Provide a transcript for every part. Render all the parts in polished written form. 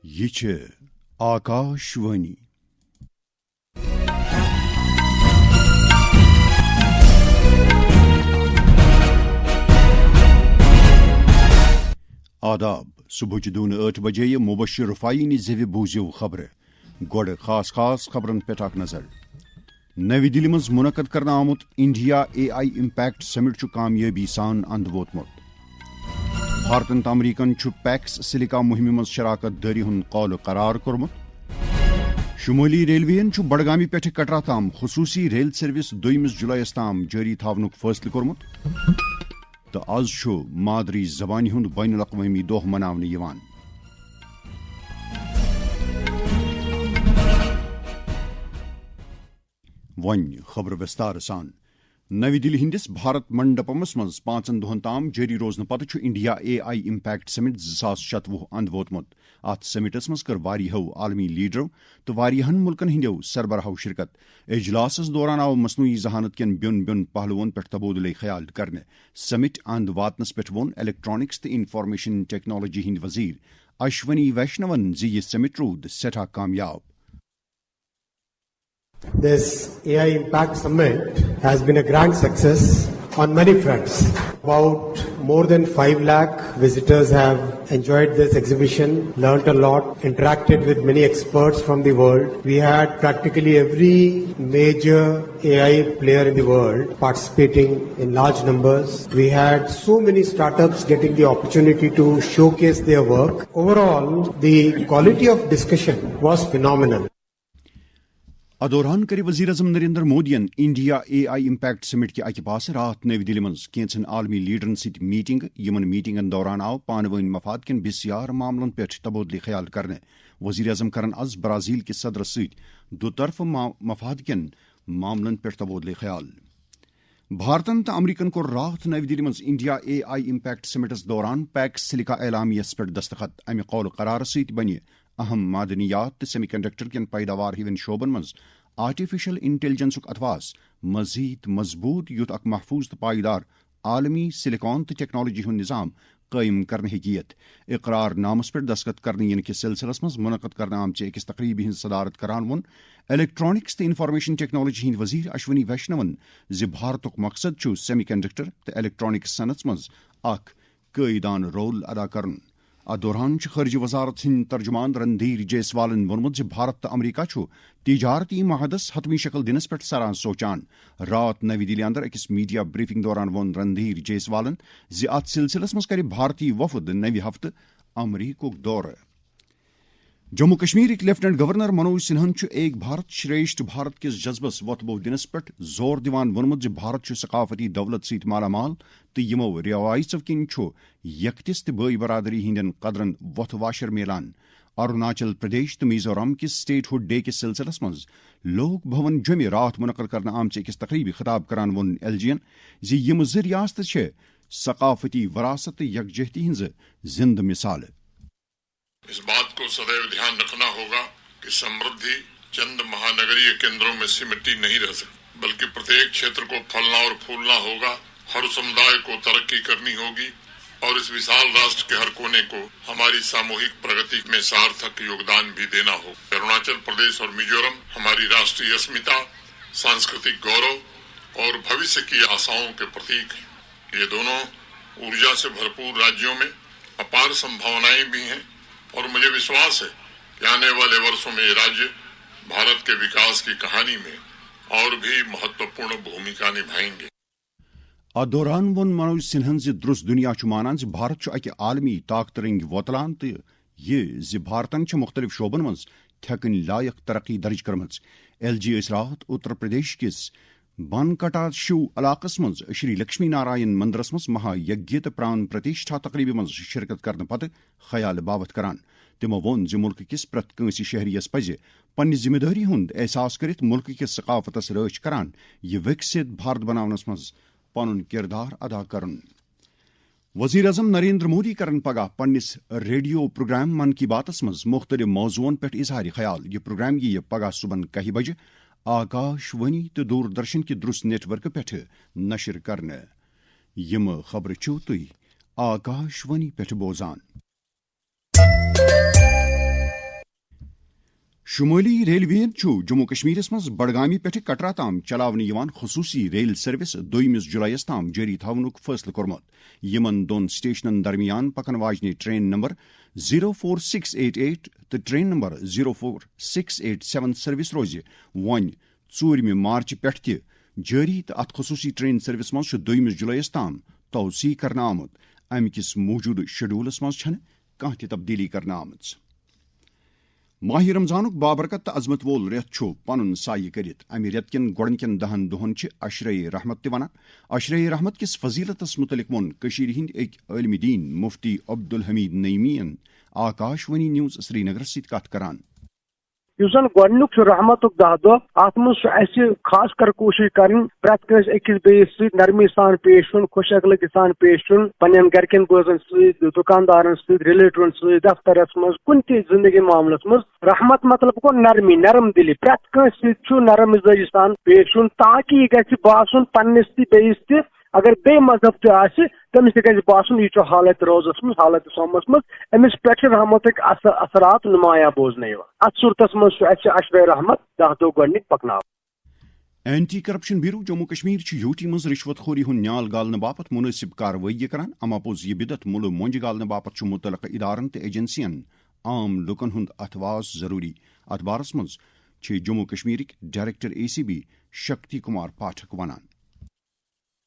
یہ چھ آکاشوانی آداب صبح دون 8 بجے مبشر رفائی نی زیو بوزیو خبر گوڑ خاص خبرن پہ اخ نظر نوی دلی مز منعقد کرنا آمت انڈیا اے آئی امپیکٹ سمٹ چھ کامیابی سان اند ووتمت بھارتن تو امریکن چھ پیکس سلکا مہم مز شراکت داری ہند قول قرار کورمت شمولی ریلوین چھ بڈگامی پہ کٹرا تام خصوصی ریل سروس 2 جولائی تام جاری تھونک فیصلہ کورمت تو آز چھ مادری زبان ہند بین الاقوامی دہ مناونہ یوان ون خبر وستار سان نوی دلی ہندس بھارت منڈپمس مز 5 دہن تام جاری روزن پتہ انڈیا اے آئی امپیکٹ سمٹ 2026 اند ووتمت ات سمٹس مز کر واریہو عالمی لیڈرو تو واریہن ملکن ہندیو سربراہو شرکت اجلاسس دوران آو مصنوعی ذہانت کین بیون پہلوون پہ تبادلہ خیال کرنے سمٹ اند واتنس پہ وون الیکٹرانکس تو انفارمیشن ٹیکنالوجی ہند وزیر اشونی ویشنون زی یہ سمٹ رود سٹھا کامیاب. This AI Impact Summit has been a grand success on many fronts. About more than 5 lakh visitors have enjoyed this exhibition, learnt a lot, interacted with many experts from the world. We had practically every major AI player in the world participating in large numbers. We had so many startups getting the opportunity to showcase their work. Overall, the quality of discussion was phenomenal. ادوران کر وزیر اعظم Narendra مودین India اے آئی impact سمٹ کہ اکہ پاس رات نئی دلی مز کینچن عالمی لیڈرن ست meeting یمن میٹنگن دوران آو پانوین مفاد کن بسیار معاملن پہ تبادلہ خیال کرنے وزیر اعظم کرن از برازیل کس صدر ست دو طرف مفاد کن معاملن پہ تبادلہ خیال. بھارتن تو امریکن کو رات نئی دلی مز انڈیا اے آئی امپیکٹ سمٹس دوران پیکس سلکا اعلامیس پہ دستخط امہ قول قرار ست بنہ اہم معدنیات تو سیمی کنڈکٹر کن پیداوار ہون شعبن مز آرٹیفیشل انٹیلیجنس اتواس مزید مضبوط یوت اک محفوظ تو پائیدار عالمی سلیکان تو ٹیکنالوجی ہند نظام قائم کرنے ہیکیت اقرار نامس پہ دستخط کرنے ین کس سلسلس مز منعقد کرنے آمچہ اکس تقریب ہند صدارت کران وون الیکٹرانکس تو انفارمیشن ٹیکنالوجی ہند وزیر اشونی ویشنون زی بھارتک مقصد چھ سیمی کنڈکٹر تو الیکٹرانکس صنعت مز اک قائدان رول ادا کرن. ات دوران خارجہ وزارت ہند ترجمان رندھیر جیسوالن وونمت زِ بھارت تو امریکہ چھ تجارتی معاہدس حتمی شکل دنس پہ سران سوچان. رات نئی دلی اندر اکس میڈیا بریفنگ دوران وون رندھیر جیسوالن زِ ات سلسلس مز کر بھارتی وفد نوِ ہفتہ امریکہ دورہ. جموں کشمیر لیفٹنٹ گورنر منوج سنہن ایک بھارت شریشٹھ بھارت کس جذبس وتبو دنس پہ زور دیوان وونمت زِ بھارت ثقافتی دولت ست مالا مال تو یمو روایژو کن یکتس تو بھائی برادری ہندین قدرن وتھ واشر میلان. اروناچل پردیش تو میزورام کس سٹیٹ ہوڈ ڈے کس سلسلس مز لوک بھون جمع رات منعقد کرنے آمچہ اکس تقریبی خطاب کران وون ایل جی ین زِ یم زٕ ریاستہٕ چھِ ثقافتی وراثت تو یکجہتی ہنز زندہ مثال. اس بات کو سدیو دھیان رکھنا ہوگا کہ سمردھی چند مہانگریہ کیندروں میں سمٹی نہیں رہ سکتی بلکہ پرتیک چھیتر کو پھلنا اور پھولنا ہوگا. ہر سمدائے کو ترقی کرنی ہوگی اور اس وشال راشٹر کے ہر کونے کو ہماری ساموہک پرگتی میں سارتھک یوگدان بھی دینا ہو. اروناچل پردیش اور میزورم ہماری راشٹری اسمتا، سانسکرتک گورو اور بھوشیہ کی آساؤں کے پرتیک ہیں. یہ دونوں ارجا سے بھرپور راجیوں میں اپار سمبھاونائیں بھی ہیں اور مجھے وشواس ہے کہ آنے والے برسوں میں یہ راجیہ بھارت کے وکاس کی کہانی میں اور بھی مہتوپورن بھومکا نبھائیں گے. ات دوران وون منوج سنہن زِ درست دنیا مانان زِ بھارت اکہ عالمی طاقت رنگ ووتلان تو یہ زِ بھارتن مختلف شعبن مز تھکن لائق ترقی درج کرمز. ایل جی رات اتر پردیش کس بانکٹا شیو علاقس مز شری لکشمی نارائن مندرس مز مہا یجیہ تو پران پرتیشٹھا تقریبہ مز شرکت کرنے پتہ خیال باوت کران. تمو وون زِ ملک کس پرت کنسی شہریس پزِ پنہ ذمہ داری ہند احساس کرت ملک کس ثقافتس رچ کران یہ وکست بھارت بناونس مز پن کردار ادا کرن. وزیر اعظم نریندر مودی کرن پگہ پنس ریڈیو پروگرام من کی باتس مز مختلف موضوعن پہ اظہار خیال. یہ پروگرام یہ پگہ صبح 1 بجے آکاشوانی تو دوردرشن کی درست نیٹ ورک پہ نشر کرنے. یم خبر چھو تھی آکاشوانی پہ بوزان. شمالی ریلوے جموں کشمیرس مز بڈگامی پہ کٹرا تام چلاون خصوصی ریل سروس 2 جولائی تام جاری تھونک فیصلہ کورمت. یمن دون سٹیشنن درمیان پکن واجنہ ٹرین نمبر 04688 تو ٹرین نمبر 04687 سروس روز ون 4 مارچ پہ جاری تو ات خصوصی ٹرین سروس مز 2 جولائی تام توسیع کرنا آمت. ام کس موجود شیڈولس مز کانٛہہ تہِ تبدیلی کرنا آمت. ماہ رمضانک بابرکت تو عظمت وول ریت پن سایہ کرت. امہ ریت کن گوڑنکین 10 دہن اشرے رحمت تہ ونان. اشرے رحمت کس فضیلتس متعلق وون ہند اک عالم دین مفتی عبدالحمید نعیمی آکاش وانی نیوز سری نگر ست کت کران. یُس زن گۄڈنیُک رحمتُک دہ دۄہ اتھ منٛز چھُ اَسہِ خاص کر کوٗشِش کرٕنۍ پرٛٮ۪تھ کٲنٛسہِ أکِس بیٚیِس سۭتۍ نرمی سان پیش یُن خۄش اخلٲقی سان پیش یُن پننٮ۪ن گرِکٮ۪ن بٲژن سۭتۍ دُکاندارن سۭتۍ رِلیٹِون سۭتۍ دفترس منٛز کُنہِ تہِ زندگی معاملس منٛز. رحمت مطلب گوٚو نرمی نرم دلی پرٛٮ۪تھ کٲنٛسہِ سۭتۍ چھُ نرم مزاجی سان پیش یُن تاکہ یہِ گژھِ باسُن پننِس تہِ بیٚیِس تہِ اگر بیٚیہِ مذہب تہِ آسہِ تٔمِس تہِ گژھِ باسُن یہِ چھُ حالت روزس منٛز حالت سومس منٛز أمِس پٮ۪ٹھ چھِ رحمتٕکۍ اثرات نمایاں بوزنہٕ یِوان. اتھ صورتس منٛز چھُ اَسہِ اشرے رحمت 10 دۄہ گۄڈنِکۍ پکناوان. Anti corruption bureau Jammu Kashmir U T مز رشوت خوری ہند نیال گالنہ باپت مناسب کاروٲیی کران. اما پوٚز یہ بدت ملو مونج گالنہ باپت متعلقہ ادارن تہ ایجنسین عام لکن ہند اتواس ضروری. ات بارس مز جموں کشمیرک ڈائریکٹر ACB شکتی کمار پاٹھک ونان.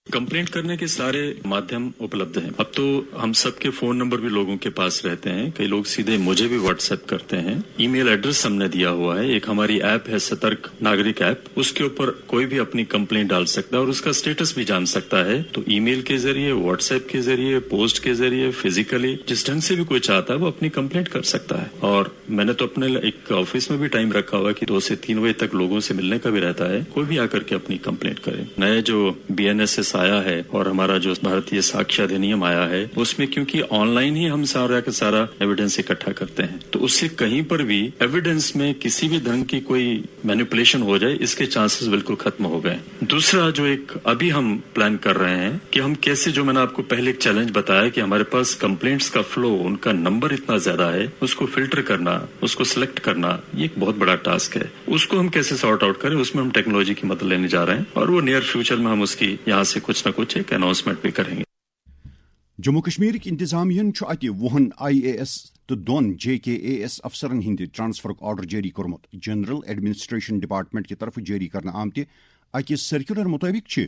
کمپلینٹ کرنے کے سارے مادھیم اپلبدھ ہیں. اب تو ہم سب کے فون نمبر بھی لوگوں کے پاس رہتے ہیں. کئی لوگ سیدھے مجھے بھی واٹس ایپ کرتے ہیں. ای میل ایڈریس ہم نے دیا ہوا ہے. ایک ہماری ایپ ہے سترک ناگرک ایپ. اس کے اوپر کوئی بھی اپنی کمپلینٹ ڈال سکتا ہے اور اس کا اسٹیٹس بھی جان سکتا ہے. تو ای میل کے ذریعے, واٹس ایپ کے ذریعے, پوسٹ کے ذریعے, فزیکلی جس ڈھنگ سے بھی کوئی چاہتا ہے وہ اپنی کمپلینٹ کر سکتا ہے. اور میں نے تو اپنے ایک آفس میں بھی ٹائم رکھا ہوا ہے کہ 2 سے 3 بجے تک لوگوں سے ملنے کا بھی رہتا ہے. کوئی بھی آ کر کے اپنی کمپلینٹ کرے. نئے جو BNSS آیا ہے اور ہمارا جو بھارتیہ ساکشی ادھینیم آیا ہے اس میں کیونکہ آن لائن ہی ہم سارا کا سارا ایویڈنس اکٹھا کرتے ہیں تو اس سے کہیں پر بھی ایویڈنس میں کسی بھی ڈھنگ کی کوئی مینیپولیشن ہو جائے اس کے چانسز بالکل ختم ہو گئے. دوسرا جو ایک ابھی ہم پلان کر رہے ہیں کہ ہم کیسے, جو میں نے آپ کو پہلے ایک چیلنج بتایا کہ ہمارے پاس کمپلینٹس کا فلو, ان کا نمبر اتنا زیادہ ہے, اس کو فلٹر کرنا, اس کو سلیکٹ کرنا, یہ ایک بہت بڑا ٹاسک ہے. اس کو ہم کیسے سارٹ آؤٹ کریں, اس میں ہم ٹیکنالوجی کی مدد لینے جا رہے ہیں اور وہ نیئر فیوچر میں ہم اس کی یہاں سے کچھ نہ کچھ ایک اناؤنسمنٹ بھی کریں گے. جموں کشمیر انتظامیہ ات 10 IAS تو 2 JKAS افسرن ہند ٹرانسفرک آرڈر جاری کورمت. جنرل ایڈمنسٹریشن ڈپارٹمنٹ کی طرف جاری کرنا آمت اکہ سرکولر مطابق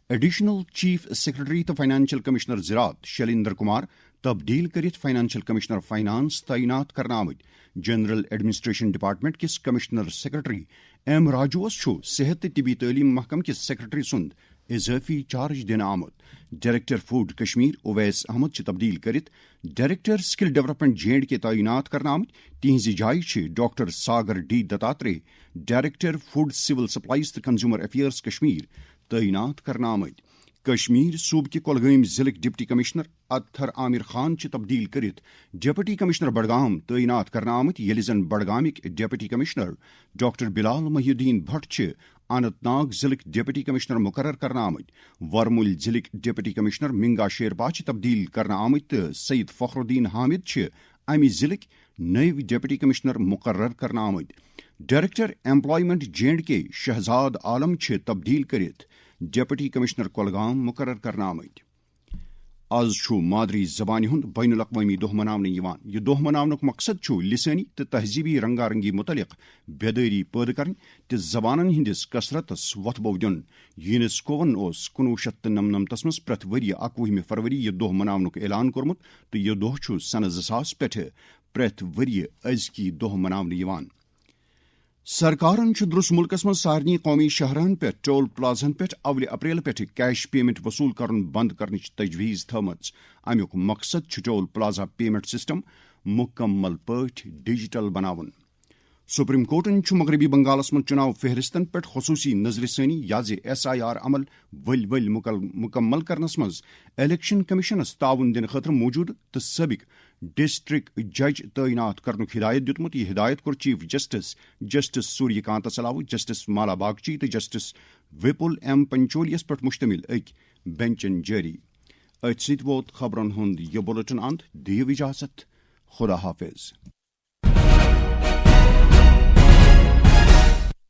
ایڈیشنل چیف سیکرٹری تو فائنانشل کمشنر زراعت شیلیندر کمار تبدیل کرت فائنانشل کمشنر فائنانس تعینات کرنا آمت. جنرل ایڈمنسٹریشن ڈپارٹمنٹ کس کمشنر سیکرٹری M راجوس صحت تو طبی تعلیم محکمہ کس سیکرٹری سند اضافی چارج دن آمت. ڈائریکٹر فوڈ کشمیر اویس احمد تبدیل کرت ڈائریکٹر سکل ڈیولپمنٹ J&K تعینات کرنا آمت. تہذ جائیں doctor Sagar D Dattatray director food civil supplies تو کنزیومر افیئرز کشمیر تعینات کرنا آمت. کشمیر صوبہ کے کولگام ضلع ڈپٹی کمشنر اطہر عامر خان تبدیل کرت ڈپٹی کمشنر بڈگام تعینات کرنا آمت. یل زن بڈگامک ڈپٹی کمشنر ڈاکٹر بلال محی الدین بھٹ اننت ناگ ضلع ڈپٹی کمشنر مقرر کرنا آمت. ورمل ضلع ڈپٹی کمشنر منگا شیرپا تبدیل کرنا آمت تو سید فخر الدین حامد امہ ضلع نئے ڈپٹی کمشنر مقرر کرنا آمت. ڈائریکٹر ایمپلائمنٹ J&K شہزاد عالم تبدیل کرت ڈپٹی کمشنر کولگام مقرر کرنا آمت. آز مادری زبان ہند بین الاقوامی دہ مناونہ یوان. یہ دہ مناونک مقصد لسانی تو تہذیبی رنگا رنگی متعلق بیداری پید کرن تو زبانن ہندس کثرتس وتبو دن. یونیسکوون 1999 مز پریت وری 21 فروری یہ دہ مناونک اعلان کورمت تو یہ دہ سنہ 2000 پہ پریت وری ازکی دہ مناونہ یوان. سرکارن درس ملکس مز سارنی قومی شہرن پہ ٹول پلازن پہ اول اپریل پہ کیش پیمنٹ وصول کرن بند کرنچ تجویز تھومت. امیک مقصد ٹول پلازا پیمنٹ سسٹم مکمل پٲٹھۍ ڈیجیٹل بناون. سپریم کورٹن مغربی بنگالس مز چناو فہرستن پہ خصوصی نظر ثانی یا SIR عمل ول مکمل کرنس مز الیکشن کمیشنس تعاون دن خاطر موجود تو سابق ڈسٹرکٹ جج تعینات کرنک ہدایت دیتمت. یہ ہدایت کور چیف جسٹس سوریہ کانتس علاوہ جسٹس مالا باگچی تو جسٹس وپل M پنچولیس پہ مشتمل اک بینچن جاری. ات ست ووت خبرن ہند یہ بلٹن اند. دیو اجازت. خدا حافظ.